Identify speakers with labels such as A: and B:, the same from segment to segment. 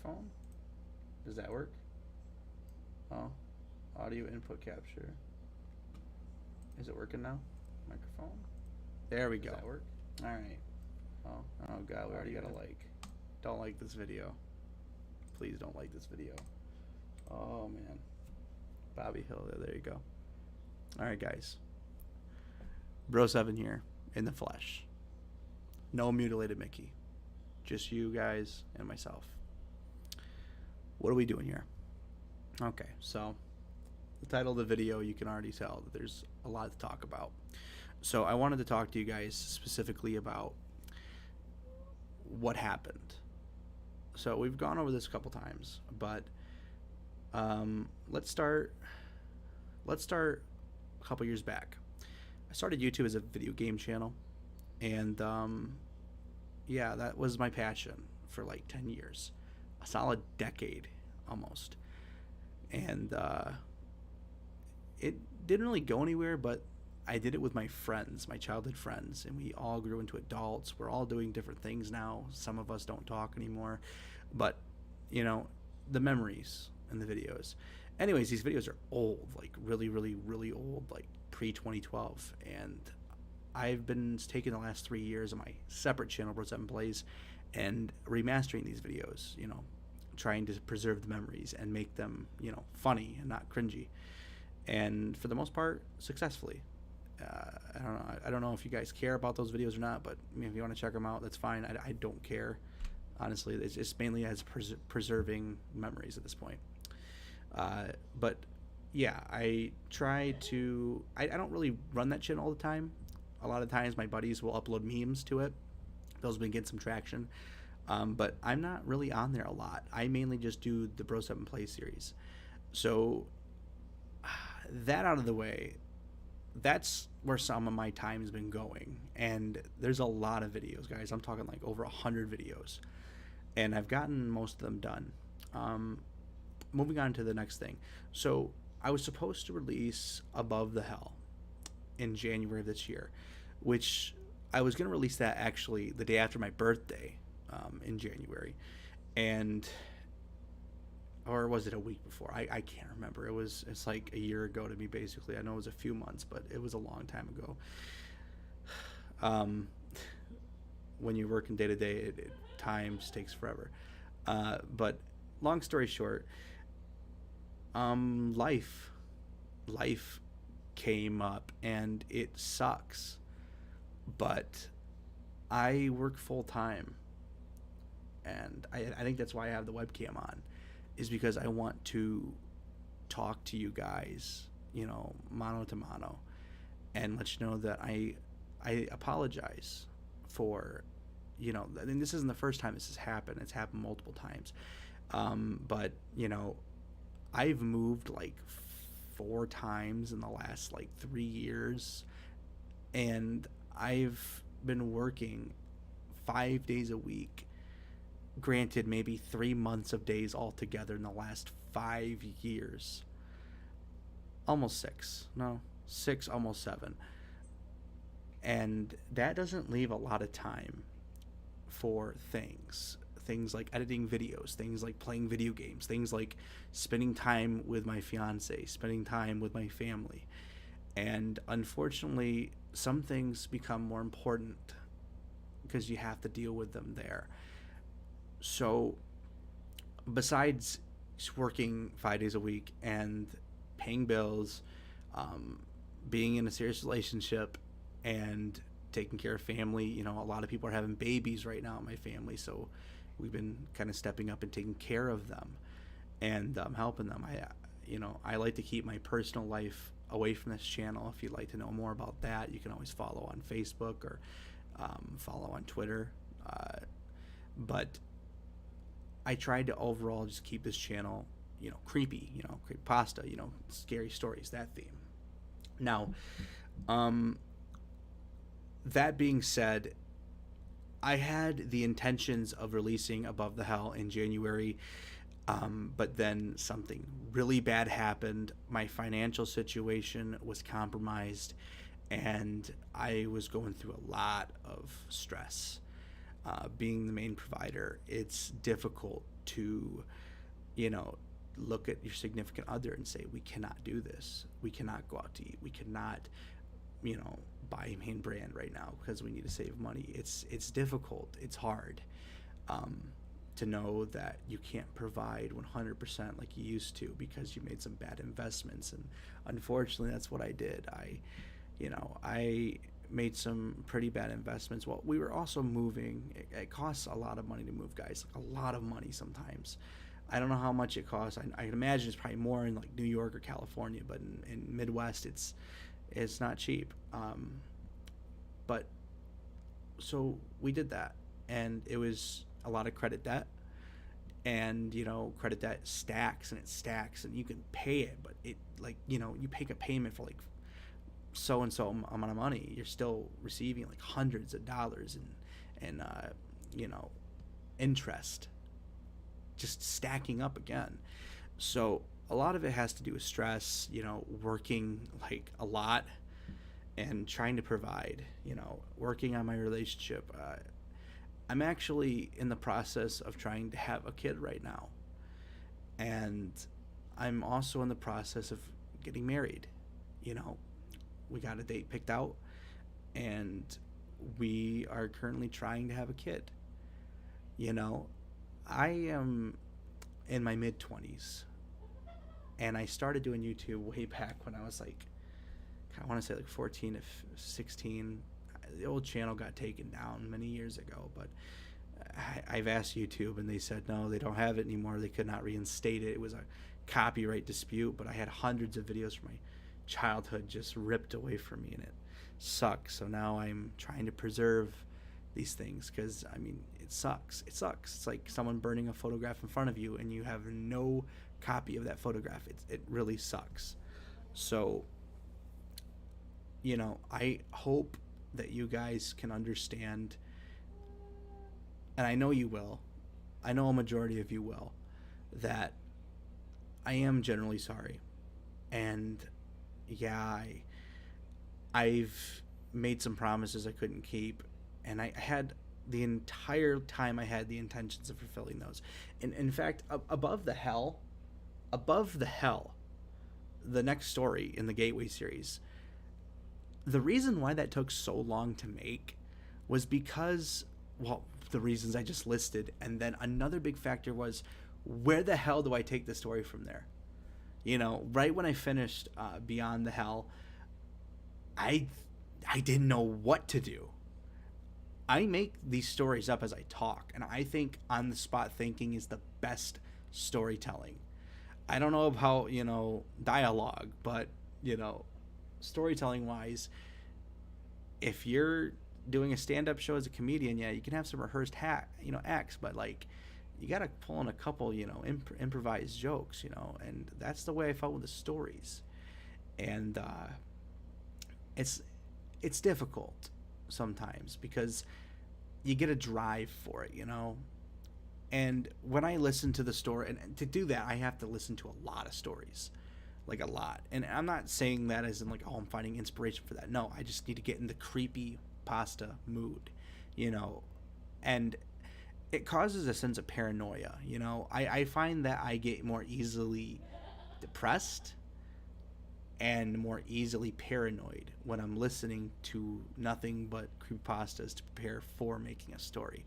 A: microphone? Does that work? Oh, audio input capture. Is it working now? Microphone? There we go. Does that work? All right. Oh God, we already got a like. Don't like this video. Please don't like this video. Oh man. Bobby Hill, there you go. All right, guys. Bro7 here in the flesh. No mutilated Mickey. Just you guys and myself. What are we doing here? Okay, so the title of the video, you can already tell that there's a lot to talk about. So I wanted to talk to you guys specifically about what happened. So we've gone over this a couple times, but let's start a couple years back. I started YouTube as a video game channel, and yeah, that was my passion for like 10 years, a solid decade almost. And it didn't really go anywhere, but I did it with my friends, my childhood friends, and we all grew into adults. We're all doing different things now. Some of us don't talk anymore, but you know, the memories and the videos. Anyways, these videos are old, like really, really, really old, like pre-2012, and I've been taking the last 3 years of my separate channel, Bro7 Plays, and remastering these videos, you know, trying to preserve the memories and make them, you know, funny and not cringy. And for the most part, successfully. I don't know if you guys care about those videos or not, but I mean, if you want to check them out, that's fine. I don't care. Honestly, it's just mainly as preserving memories at this point. But yeah, I try to. I don't really run that channel all the time. A lot of times, my buddies will upload memes to it. Those have been getting some traction. But I'm not really on there a lot. I mainly just do the Bro7 Play series. So that out of the way, that's where some of my time has been going. And there's a lot of videos, guys. I'm talking like over 100 videos. And I've gotten most of them done. Moving on to the next thing. So I was supposed to release Above the Hell in January of this year, which I was going to release that actually the day after my birthday, in January. And or was it a week before? I can't remember. It's like a year ago to me, basically. I know it was a few months, but it was a long time ago. When you're working day to day, time just takes forever. But long story short, life came up and it sucks. But I work full time, and I think that's why I have the webcam on, is because I want to talk to you guys, you know, mano to mano, and let you know that I apologize for, you know, I mean, this isn't the first time this has happened. It's happened multiple times. But, you know, I've moved like 4 times in the last like 3 years, and I've been working 5 days a week. Granted, maybe 3 months of days altogether in the last 5 years. Almost 6. No, 6, almost 7. And that doesn't leave a lot of time for things. Things like editing videos, things like playing video games, things like spending time with my fiance, spending time with my family. And unfortunately, some things become more important because you have to deal with them there. So besides working 5 days a week and paying bills, being in a serious relationship, and taking care of family, you know, a lot of people are having babies right now in my family, so we've been kind of stepping up and taking care of them and helping them. I like to keep my personal life away from this channel. If you'd like to know more about that, you can always follow on Facebook or follow on Twitter. But I tried to overall just keep this channel, you know, creepy, you know, creepypasta, you know, scary stories, that theme. Now, that being said, I had the intentions of releasing Above the Hell in January, but then something really bad happened. My financial situation was compromised, and I was going through a lot of stress. being the main provider, it's difficult to, you know, look at your significant other and say, we cannot do this. We cannot go out to eat. We cannot, you know, buy main brand right now because we need to save money. It's difficult. It's hard to know that you can't provide 100% like you used to because you made some bad investments. And unfortunately, that's what I did. I made some pretty bad investments. Well, we were also moving. It costs a lot of money to move, guys. Like a lot of money sometimes. I don't know how much it costs. I can imagine it's probably more in like New York or California, but in Midwest, it's not cheap. But so we did that, and it was a lot of credit debt, and you know, credit debt stacks and it stacks, and you can pay it, but it, like, you know, you make a payment for like so and so amount of money, you're still receiving like hundreds of dollars and you know, interest just stacking up again. So a lot of it has to do with stress, you know, working like a lot and trying to provide, you know, working on my relationship. I'm actually in the process of trying to have a kid right now. And I'm also in the process of getting married. You know, we got a date picked out, and we are currently trying to have a kid. You know, I am in my mid 20s, and I started doing YouTube way back when I was like, I want to say like 14 to 16. The old channel got taken down many years ago, but I've asked YouTube, and they said no, they don't have it anymore. They could not reinstate it. It was a copyright dispute, but I had hundreds of videos from my childhood just ripped away from me, and it sucks. So now I'm trying to preserve these things because, I mean, it sucks. It sucks. It's like someone burning a photograph in front of you and you have no copy of that photograph. It really sucks. So, you know, I hope that you guys can understand, and I know you will, I know a majority of you will, that I am generally sorry. And yeah, I've made some promises I couldn't keep, and I had the entire time I had the intentions of fulfilling those. And in fact, above the hell, the next story in the Gateway series, the reason why that took so long to make was because, well, the reasons I just listed, and then another big factor was, where the hell do I take the story from there? You know, right when I finished Beyond the Hell, I didn't know what to do. I make these stories up as I talk, and I think on the spot thinking is the best storytelling. I don't know about, you know, dialogue, but, you know, storytelling wise, if you're doing a stand-up show as a comedian, yeah, you can have some rehearsed acts, but like, you gotta pull in a couple, you know, improvised jokes, you know, and that's the way I felt with the stories. And it's difficult sometimes because you get a drive for it, you know. And when I listen to the story, and to do that, I have to listen to a lot of stories, like a lot. And I'm not saying that as in like, oh, I'm finding inspiration for that. No, I just need to get in the creepy pasta mood, you know. And it causes a sense of paranoia, you know. I find that I get more easily depressed and more easily paranoid when I'm listening to nothing but creepypastas to prepare for making a story.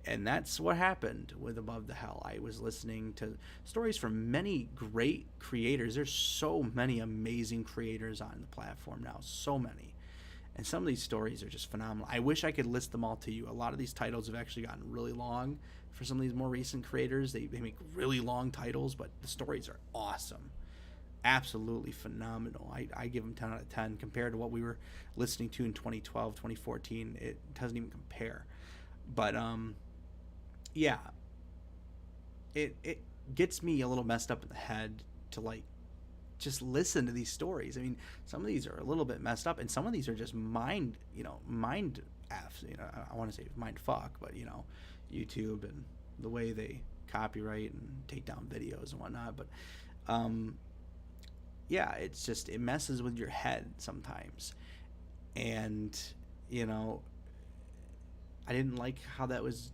A: And that's what happened with Above the Hell. I was listening to stories from many great creators. There's so many amazing creators on the platform now, so many. And some of these stories are just phenomenal. I wish I could list them all to you. A lot of these titles have actually gotten really long for some of these more recent creators. They make really long titles, but the stories are awesome. Absolutely phenomenal. I give them 10 out of 10 compared to what we were listening to in 2012, 2014. It doesn't even compare. But yeah, it gets me a little messed up in the head to like just listen to these stories. I mean, some of these are a little bit messed up, and some of these are just mind f. You know, I want to say mind fuck, but you know, YouTube and the way they copyright and take down videos and whatnot. But yeah, it's just, it messes with your head sometimes, and you know, I didn't like how that was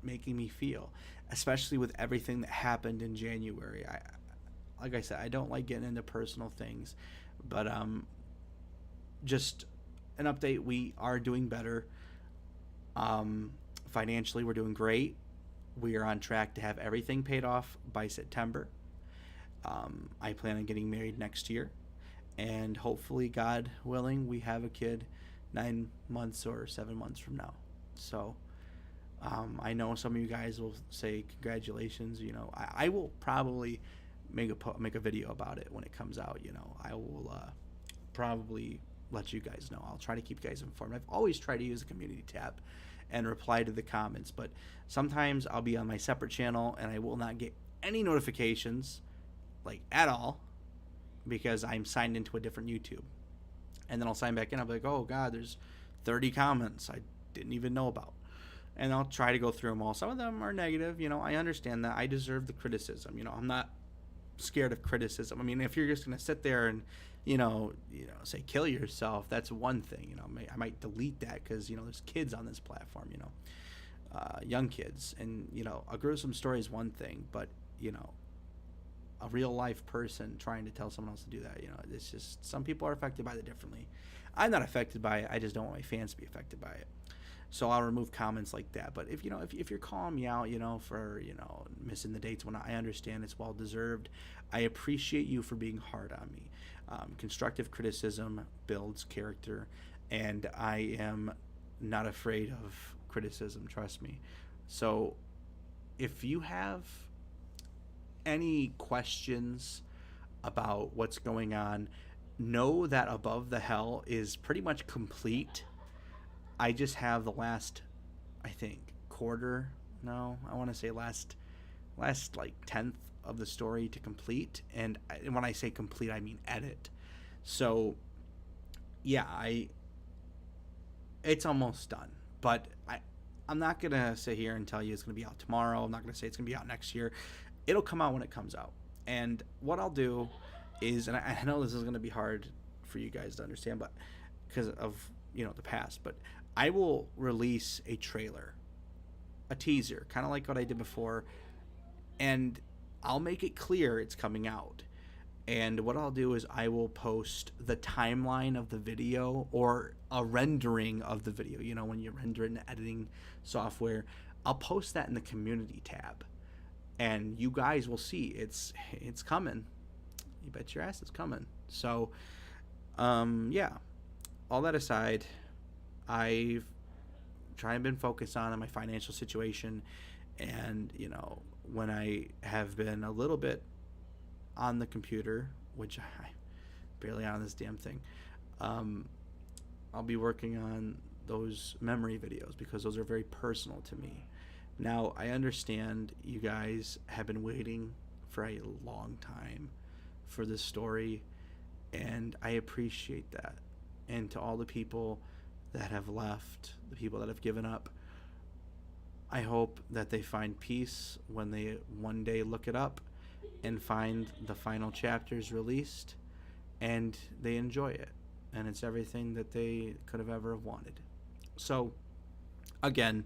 A: making me feel, especially with everything that happened in January. Like I said, I don't like getting into personal things, but just an update: we are doing better. Um, Financially, we're doing great. We are on track to have everything paid off by September. I plan on getting married next year, and hopefully, God willing, we have a kid 9 months or 7 months from now. So I know some of you guys will say congratulations. I will probably make a video about it when it comes out. I will probably let you guys know. I'll try to keep you guys informed. I've always tried to use the community tab and reply to the comments, but sometimes I'll be on my separate channel and I will not get any notifications, like at all, because I'm signed into a different YouTube. And then I'll sign back in. I'll be like, oh God, there's 30 comments I didn't even know about. And I'll try to go through them all. Some of them are negative. I understand that. I deserve the criticism. I'm not scared of criticism. I mean, if you're just going to sit there and, say kill yourself, that's one thing. I might delete that because, there's kids on this platform, young kids. And, a gruesome story is one thing, but, a real life person trying to tell someone else to do that, it's just, some people are affected by it differently. I'm not affected by it. I just don't want my fans to be affected by it. So I'll remove comments like that. But if you're calling me out, for missing the dates when I understand it's well deserved, I appreciate you for being hard on me. Constructive criticism builds character, and I am not afraid of criticism. Trust me. So if you have any questions about what's going on, know that Above the Hell is pretty much complete. I just have the last, I think, quarter. No, I want to say last like 10th of the story to complete. And when I say complete, I mean edit. So, yeah, it's almost done. But I'm not gonna sit here and tell you it's gonna be out tomorrow. I'm not gonna say it's gonna be out next year. It'll come out when it comes out. And what I'll do is, and I know this is gonna be hard for you guys to understand, but because of the past, but I will release a trailer, a teaser, kind of like what I did before, and I'll make it clear it's coming out. And what I'll do is I will post the timeline of the video or a rendering of the video. When you render it in the editing software, I'll post that in the community tab, and you guys will see it's coming. You bet your ass it's coming. So, yeah. All that aside, I've been focused on my financial situation, and when I have been a little bit on the computer, which I barely on this damn thing, I'll be working on those memory videos because those are very personal to me. Now, I understand you guys have been waiting for a long time for this story, and I appreciate that. And to all the people that have left, the people that have given up, I hope that they find peace when they one day look it up and find the final chapters released, and they enjoy it, and it's everything that they could have ever wanted. So, again,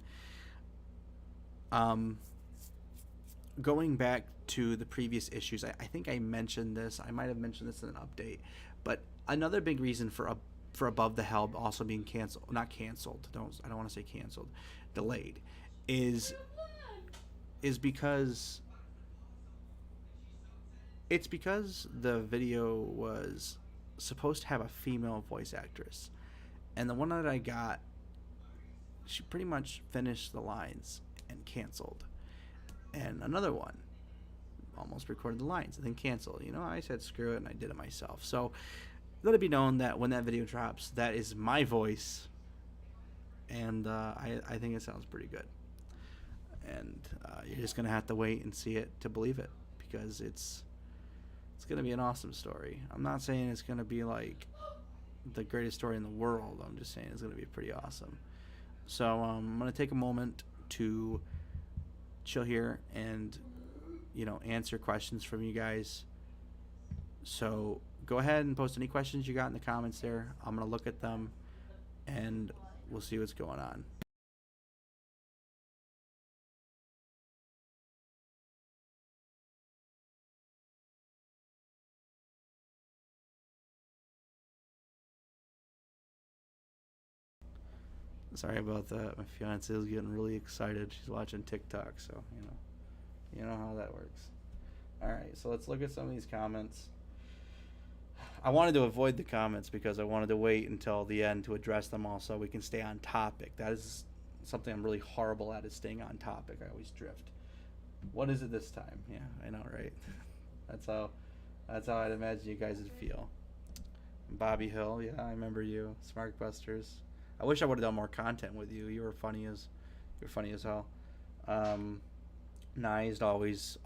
A: going back to the previous issues, I think I mentioned this. I might have mentioned this in an update, but another big reason for Above the Hell also being not canceled. I don't want to say canceled, delayed, is because the video was supposed to have a female voice actress, and the one that I got, she pretty much finished the lines and canceled, and another one almost recorded the lines and then canceled. I said screw it and I did it myself. So let it be known that when that video drops, that is my voice, and I think it sounds pretty good. And you're just gonna have to wait and see it to believe it, because it's gonna be an awesome story. I'm not saying it's gonna be like the greatest story in the world. I'm just saying it's gonna be pretty awesome. So I'm gonna take a moment to chill here and answer questions from you guys. So go ahead and post any questions you got in the comments there. I'm gonna look at them, and we'll see what's going on. Sorry about that. My fiance is getting really excited. She's watching TikTok, so you know how that works. All right, so let's look at some of these comments. I wanted to avoid the comments because I wanted to wait until the end to address them all so we can stay on topic. That is something I'm really horrible at, is staying on topic. I always drift. What is it this time? Yeah, I know, right? That's how I'd imagine you guys would feel. Bobby Hill, yeah, I remember you. Smart Busters. I wish I would have done more content with you. You were funny as hell. Nized, always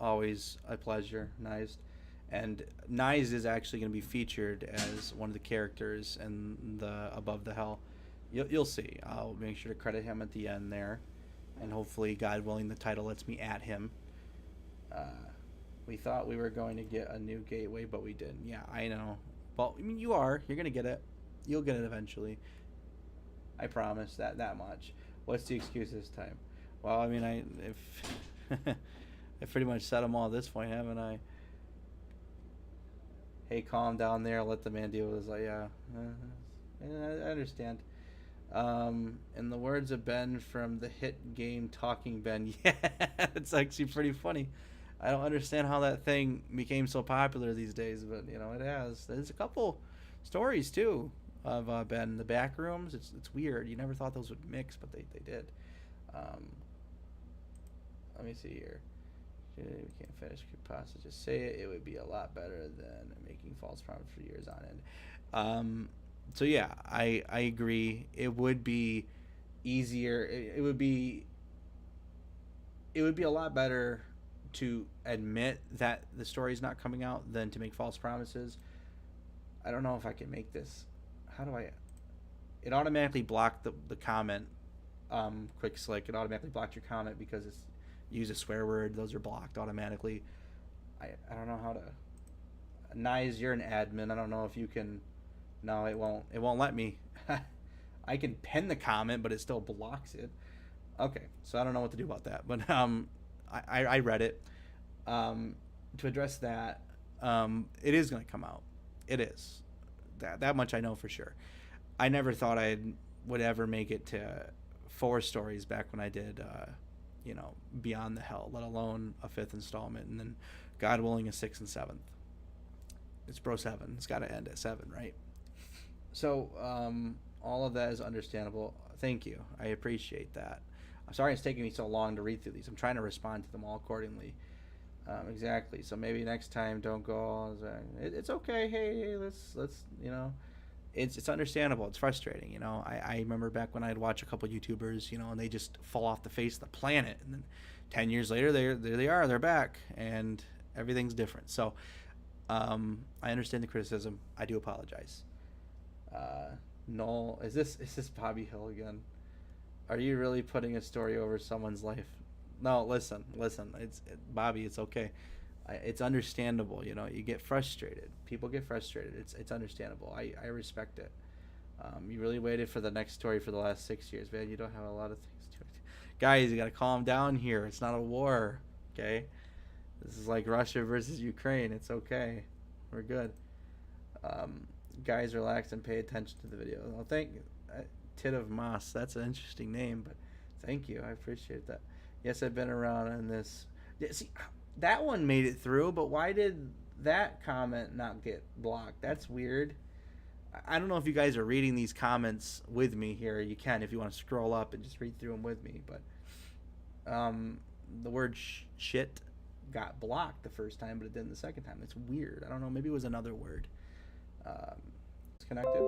A: a pleasure. Nized. And Nized is actually going to be featured as one of the characters in the Above the Hell. You'll see. I'll make sure to credit him at the end there, and hopefully, God willing, the title lets me at him. We thought we were going to get a new gateway, but we didn't. Yeah, I know. Well, I mean, you're going to get it. You'll get it eventually. I promise that much. What's the excuse this time? Well, I mean, I pretty much said them all at this point, haven't I? Hey, calm down there. Let the man deal with his life. Yeah, I understand. In the words of Ben from the hit game Talking Ben, yeah, it's actually pretty funny. I don't understand how that thing became so popular these days, but it has. There's a couple stories too of Ben in the back rooms. It's weird. You never thought those would mix, but they did. Let me see here. We can't finish. Could possibly just say it. It would be a lot better than making false promises for years on end. So yeah, I agree. It would be easier. It would be a lot better to admit that the story is not coming out than to make false promises. I don't know if I can make this. How do I? It automatically blocked the comment. Quick Slick. It automatically blocked your comment because it's use a swear word. Those are blocked automatically. I don't know how to. Nice, you're an admin. I don't know if you can. No, it won't let me. I can pen the comment, but it still blocks it. Okay, so I don't know what to do about that. But I read it. To address that, it is going to come out. It is. That much I know for sure. I never thought I would ever make it to 4 stories back when I did, Beyond the Hell, let alone a 5th installment, and then, God willing, a 6th and 7th. It's Bro7. It's got to end at 7, right? So, all of that is understandable. Thank you. I appreciate that. I'm sorry it's taking me so long to read through these. I'm trying to respond to them all accordingly. Exactly. So maybe next time don't go. It's okay. Hey, let's it's understandable. It's frustrating. I remember back when I'd watch a couple YouTubers, and they just fall off the face of the planet, and then 10 years later, there they are. They're back, and everything's different. So I understand the criticism. I do apologize. Noel, is this Bobby Hill again? Are you really putting a story over someone's life? No, listen. Bobby, it's okay. It's understandable. You get frustrated. People get frustrated. It's understandable. I respect it. You really waited for the next story for the last 6 years, man. You don't have a lot of things to it. Guys, you got to calm down here. It's not a war, okay? This is like Russia versus Ukraine. It's okay. We're good. Guys, relax and pay attention to the video. Well, Tit of Moss. That's an interesting name, but thank you. I appreciate that. Yes, I've been around on this. See, that one made it through, but why did that comment not get blocked? That's weird. I don't know if you guys are reading these comments with me here. You can if you want to scroll up and just read through them with me. But the word shit got blocked the first time, but it didn't the second time. It's weird. I don't know. Maybe it was another word. It's connected.